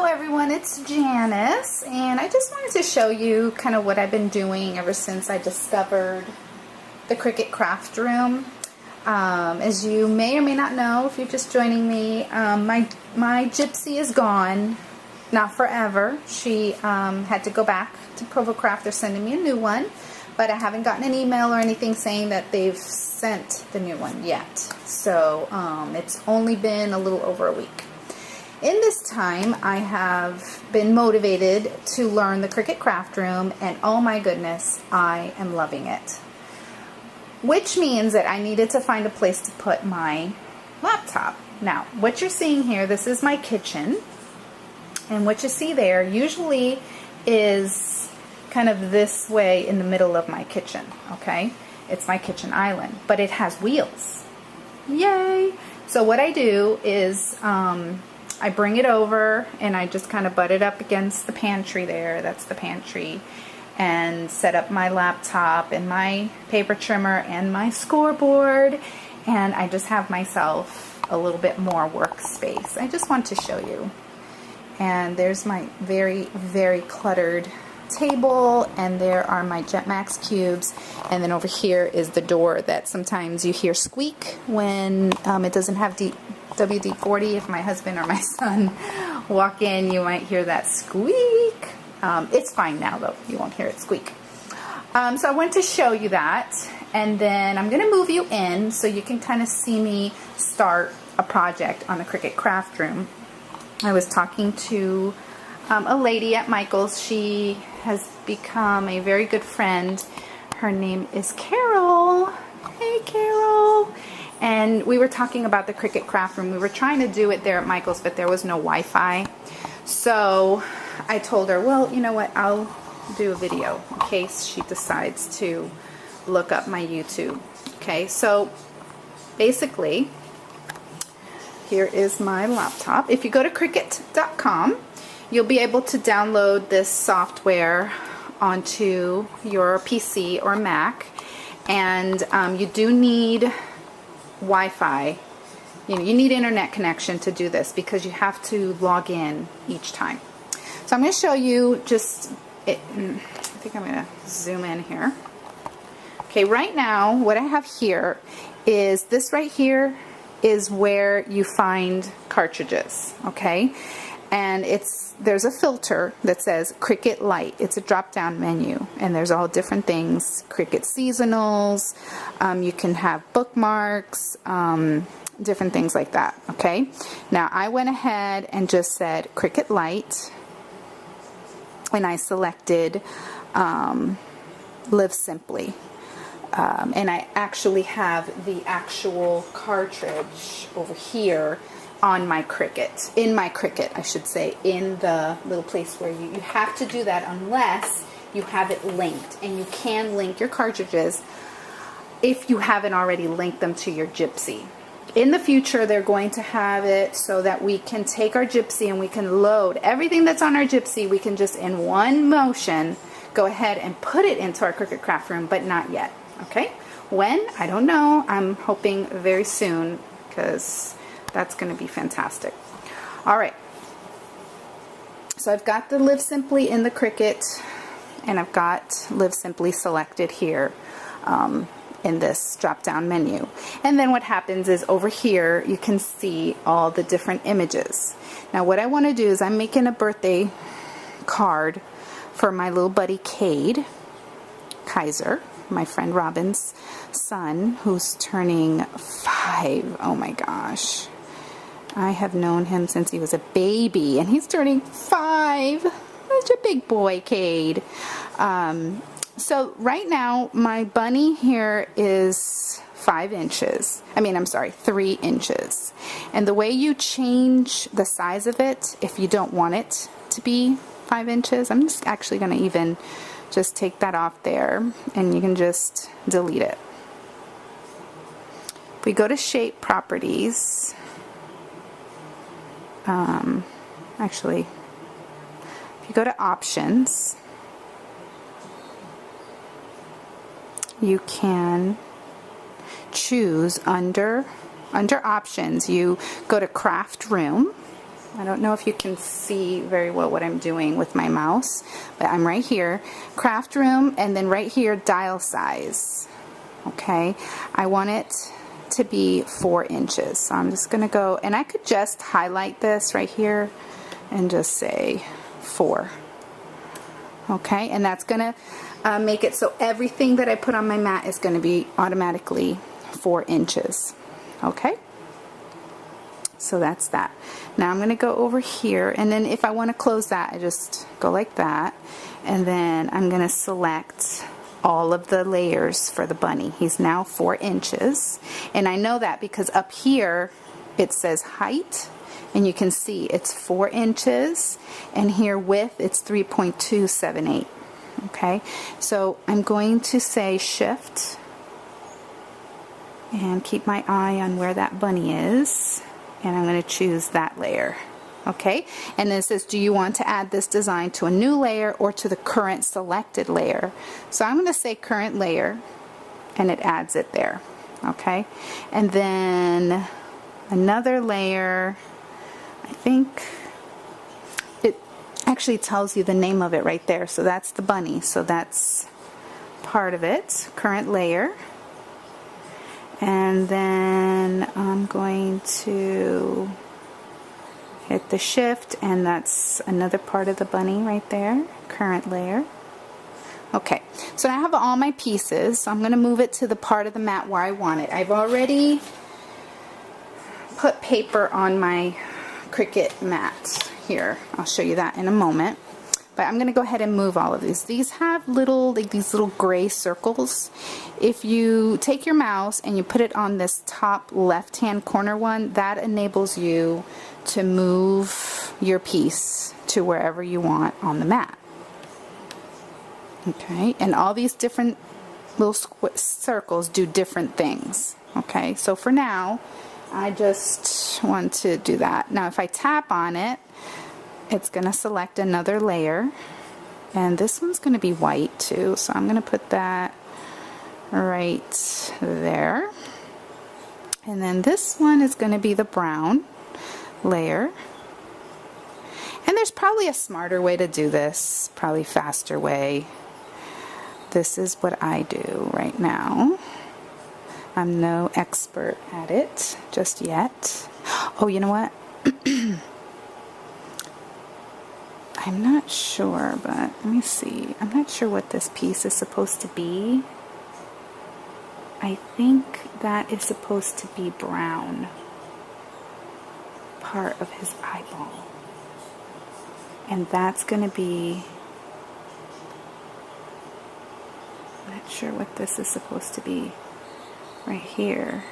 everyone, it's Janice, and I just wanted to show you kind of what I've been doing ever since I discovered the Cricut craft room. As you may or may not know, if you're just joining me, my gypsy is gone. Not forever. She had to go back to Provo Craft. They're sending me a new one, but I haven't gotten an email or anything saying that they've sent the new one yet. So it's only been a little over a week. In this time, I have been motivated to learn the Cricut craft room, and oh my goodness, I am loving it. Which means that I needed to find a place to put my laptop. Now, what you're seeing here, this is my kitchen, and what you see there usually is kind of this way in the middle of my kitchen, okay? It's my kitchen island, but it has wheels. Yay! So what I do is I bring it over and I just kind of butt it up against the pantry there. That's the pantry. And set up my laptop and my paper trimmer and my scoreboard. And I just have myself a little bit more workspace. I just want to show you. And there's my very, very cluttered table. And there are my Jetmax cubes. And then over here is the door that sometimes you hear squeak when it doesn't have WD-40. If my husband or my son walk in, you might hear that squeak. It's fine now though, you won't hear it squeak. So I wanted to show you that, and then I'm going to move you in so you can kind of see me start a project on the Cricut craft room. I was talking to a lady at Michael's. She has become a very good friend. Her name is Carol. Hey Carol. And we were talking about the Cricut craft room. We were trying to do it there at Michael's, but there was no Wi-Fi. So I told her, well, you know what, I'll do a video in case she decides to look up my YouTube. Okay, so basically, here is my laptop. If you go to Cricut.com, you'll be able to download this software onto your PC or Mac. And you do need Wi-Fi. You need internet connection to do this because you have to log in each time. So I'm going to show you just it. I think I'm going to zoom in here. Okay, right now what I have here is this right here is where you find cartridges. Okay, and there's a filter that says Cricut Lite. It's a drop-down menu, and there's all different things. Cricut seasonals. You can have bookmarks. Different things like that. Okay. Now I went ahead and just said Cricut Lite, and I selected Live Simply. And I actually have the actual cartridge over here on my Cricut, in my Cricut I should say, in the little place where you have to do that unless you have it linked, and you can link your cartridges if you haven't already linked them to your Gypsy. In the future they're going to have it so that we can take our Gypsy and we can load everything that's on our Gypsy. We can just in one motion go ahead and put it into our Cricut craft room, but not yet. Okay, when? I don't know. I'm hoping very soon, because that's going to be fantastic. Alright, so I've got the Live Simply in the Cricut, and I've got Live Simply selected here in this drop down menu. And then what happens is over here you can see all the different images. Now what I want to do is I'm making a birthday card for my little buddy Kaiser, my friend Robin's son, who's turning 5. Oh my gosh. I have known him since he was a baby, and he's turning 5. Such a big boy, Cade. So right now my bunny here is 5 inches. I'm sorry, 3 inches. And the way you change the size of it, if you don't want it to be 5 inches, I'm just actually going to even just take that off there, and you can just delete it. If we go to shape properties, actually, if you go to options, you can choose under options, you go to craft room, I don't know if you can see very well what I'm doing with my mouse, but I'm right here, craft room, and then right here, dial size. Okay, I want it to be 4 inches. So I'm just gonna go, and I could just highlight this right here and just say 4. Okay, and that's gonna make it so everything that I put on my mat is gonna be automatically 4 inches. Okay, so that's that. Now I'm gonna go over here, and then if I want to close that, I just go like that, and then I'm gonna select all of the layers for the bunny. He's now 4 inches, and I know that because up here it says height, and you can see it's 4 inches, and here width it's 3.278. Okay, so I'm going to say shift and keep my eye on where that bunny is, and I'm going to choose that layer. Okay, and then it says, do you want to add this design to a new layer or to the current selected layer? So I'm going to say current layer, and it adds it there. Okay, and then another layer, I think it actually tells you the name of it right there. So that's the bunny, so that's part of it, current layer. And then I'm going to hit the shift, and that's another part of the bunny right there, current layer. Okay, so I have all my pieces, so I'm going to move it to the part of the mat where I want it. I've already put paper on my Cricut mat here. I'll show you that in a moment. But I'm going to go ahead and move all of these. These have little, like these little gray circles. If you take your mouse and you put it on this top left-hand corner one, that enables you to move your piece to wherever you want on the mat. Okay, and all these different little circles do different things. Okay, so for now, I just want to do that. Now, if I tap on it, it's going to select another layer, and this one's going to be white too, so I'm going to put that right there. And then this one is going to be the brown layer. And there's probably a smarter way to do this, probably faster way. This is what I do right now. I'm no expert at it just yet. Oh, you know what? I'm not sure, but let me see. I'm not sure what this piece is supposed to be. I think that is supposed to be brown. Part of his eyeball. And that's going to be... I'm not sure what this is supposed to be right here.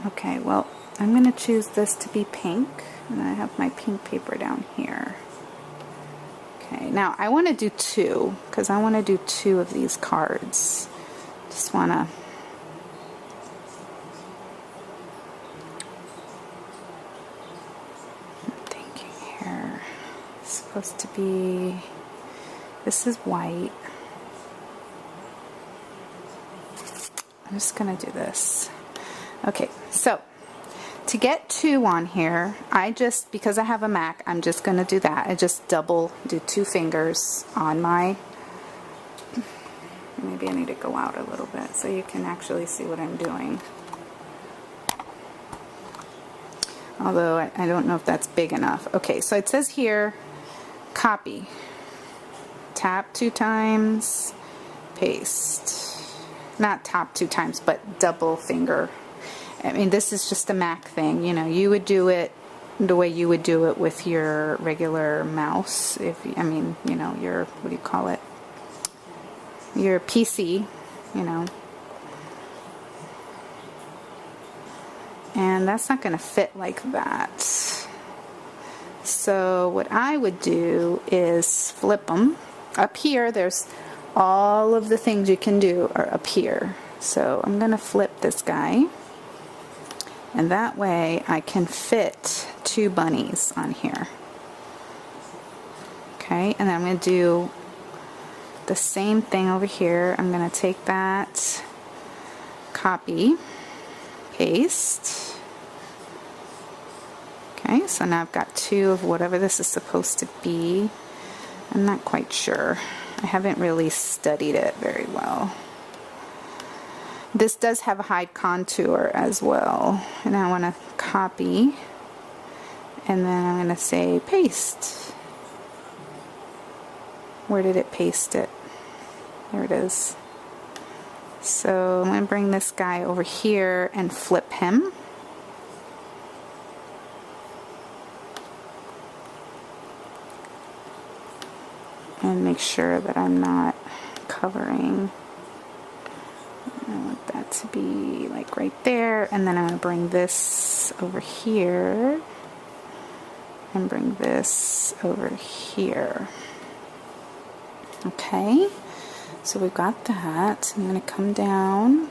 Okay, well, I'm going to choose this to be pink, and I have my pink paper down here. Okay, now I want to do 2, because I want to do 2 of these cards. Just want to... I'm thinking here. It's supposed to be... This is white. I'm just going to do this. Okay, so to get 2 on here, because I have a Mac, I'm just going to do that. I just do 2 fingers on my, maybe I need to go out a little bit so you can actually see what I'm doing. Although I don't know if that's big enough. Okay, so it says here, copy. Tap 2 times, paste. Not tap 2 times, but double finger. I mean, this is just a Mac thing, you know. You would do it the way you would do it with your regular mouse. I mean, you know, your, what do you call it? Your PC, you know. And that's not going to fit like that. So what I would do is flip them. Up here, there's all of the things you can do are up here. So I'm going to flip this guy. And that way I can fit 2 bunnies on here. Okay, and then I'm going to do the same thing over here. I'm going to take that copy, paste. Okay, so now I've got 2 of whatever this is supposed to be. I'm not quite sure. I haven't really studied it very well. This does have a hide contour as well. And I want to copy, and then I'm going to say paste. Where did it paste it? There it is. So I'm going to bring this guy over here and flip him. And make sure that I'm not covering. I want that to be like right there, and then I'm going to bring this over here and bring this over here. Okay, so we've got that. I'm going to come down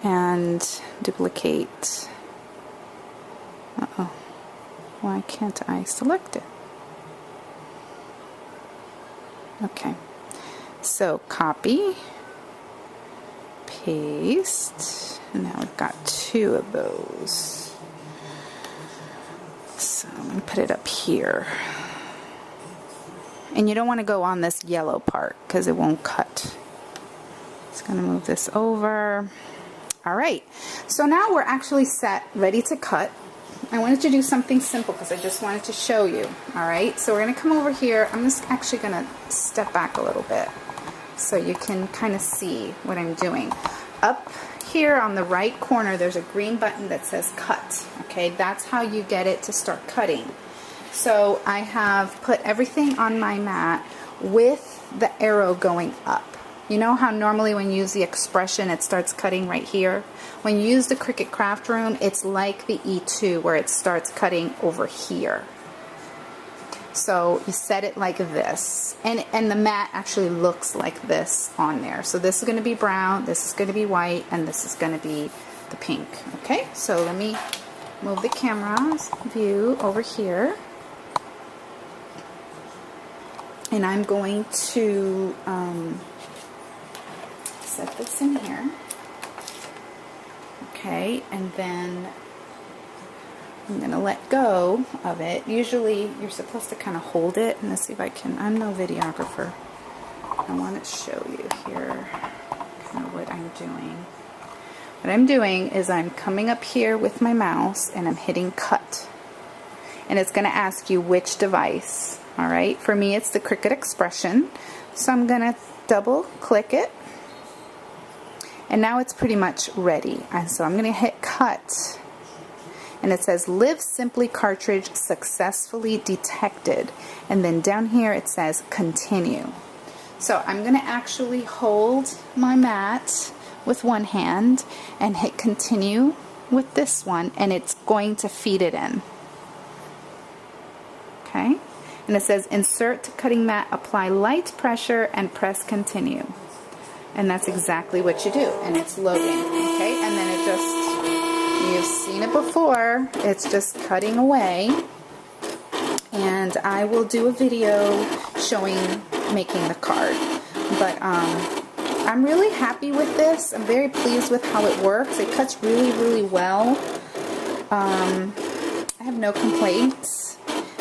and duplicate. Uh-oh, why can't I select it? Okay, so copy, paste, and now we've got 2 of those. So I'm going to put it up here. And you don't want to go on this yellow part because it won't cut. Just going to move this over. Alright, so now we're actually set, ready to cut. I wanted to do something simple because I just wanted to show you. Alright, so we're going to come over here. I'm just actually going to step back a little bit so you can kind of see what I'm doing. Up here on the right corner there's a green button that says cut. Okay, that's how you get it to start cutting. So I have put everything on my mat with the arrow going up. You know how normally when you use the expression it starts cutting right here? When you use the Cricut Craft Room, it's like the E2 where it starts cutting over here. So you set it like this, and the mat actually looks like this on there. So this is going to be brown, this is going to be white, and this is going to be the pink. Okay, so let me move the camera's view over here. And I'm going to set this in here. Okay, and then I'm going to let go of it. Usually you're supposed to kind of hold it. And let's see if I can. I'm no videographer. I want to show you here kind of what I'm doing. What I'm doing is I'm coming up here with my mouse and I'm hitting cut. And it's going to ask you which device. Alright, for me it's the Cricut Expression. So I'm going to double click it. And now it's pretty much ready. And so I'm going to hit cut. And it says Live Simply cartridge successfully detected. And then down here it says continue. So I'm going to actually hold my mat with one hand and hit continue with this one, and it's going to feed it in. Okay? And it says insert to cutting mat, apply light pressure, and press continue. And that's exactly what you do. And it's loading. Okay? And then it just, you've seen it before, it's just cutting away. And I will do a video showing making the card. But I'm really happy with this. I'm very pleased with how it works. It cuts really, really well. I have no complaints.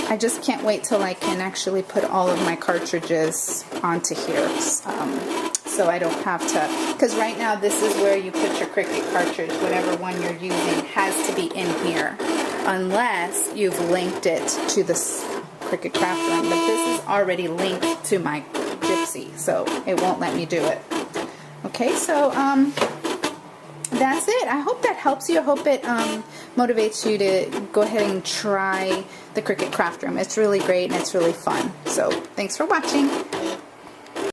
I just can't wait till I can actually put all of my cartridges onto here. So I don't have to, because right now this is where you put your Cricut cartridge, whatever one you're using has to be in here, unless you've linked it to the Cricut Craft Room. But this is already linked to my Gypsy, so it won't let me do it. Okay, so that's it. I hope that helps you. I hope it motivates you to go ahead and try the Cricut Craft Room. It's really great and it's really fun. So thanks for watching.